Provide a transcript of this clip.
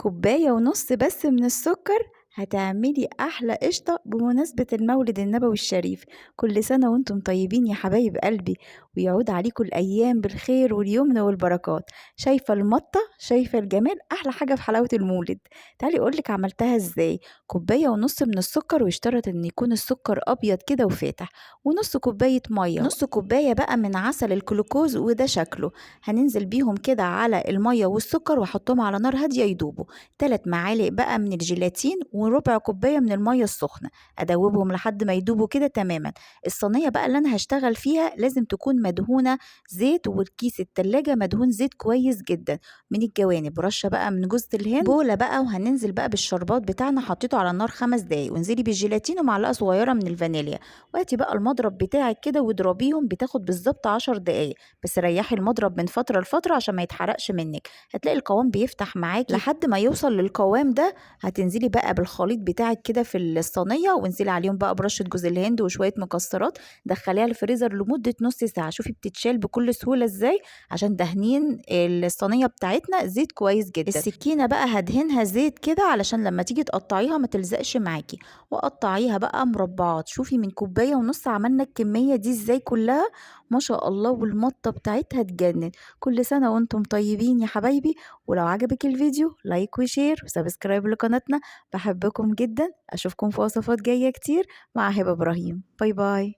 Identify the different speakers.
Speaker 1: كوباية ونص بس من السكر هتعملي أحلى قشطة بمناسبة المولد النبوي الشريف. كل سنة وانتم طيبين يا حبايب قلبي، ويعود عليكم الأيام بالخير واليمن والبركات. شايفة المطة، شايفة الجمال، أحلى حاجة في حلاوة المولد. تعالي أقولك عملتها ازاي. كوباية ونص من السكر، واشترط ان يكون السكر أبيض كده وفاتح، ونص كوباية مية، نص كوباية بقى من عسل الجلوكوز وده شكله. هننزل بيهم كده على المية والسكر واحطهم على نار هادية يدوبوا. 3 معالق بقى من الجيلاتين وربع كوباية من المية السخنة، ادوبهم لحد ما يدوبوا كده تماما. الصينية بقى اللي انا هشتغل فيها لازم تكون مدهونة زيت، والكيس التلاجة مدهون زيت كويس جدا من الجوانب، رشة بقى من جوز الهند. بولة بقى، وهننزل بقى بالشربات بتاعنا، حطيته على النار 5 دقايق، وانزلي بالجيلاتين ومعلقة صغيرة من الفانيليا. وهاتي بقى المضرب بتاعك كده واضربيهم، بتاخد بالظبط 10 دقايق، بس ريحي المضرب من فترة لفترة عشان ما يتحرقش منك. هتلاقي القوام بيفتح معاكي لحد ما يوصل للقوام ده. هتنزلي بقى بالخليط بتاعك كده في الصينيه، وانزلي عليهم بقى برشه جوز الهند وشويه مكسرات. دخليها الفريزر لمده نص ساعه، شوفي بتتشال بكل سهوله ازاي، عشان دهنين الصينيه بتاعتنا زيت كويس جدا. السكينه بقى هدهنها زيت كده علشان لما تيجي تقطعيها ما تلزقش معاكي. وقطعيها بقى مربعات. شوفي من كوبايه ونص عملنا الكميه دي ازاي كلها، ما شاء الله، والمطه بتاعتها تجنن. كل سنه وانتم طيبين يا حبايبي. ولو عجبك الفيديو لايك وشير وسبسكرايب لقناتنا. بحبكم جدا، اشوفكم في وصفات جاية كتير مع هبة ابراهيم. باي باي.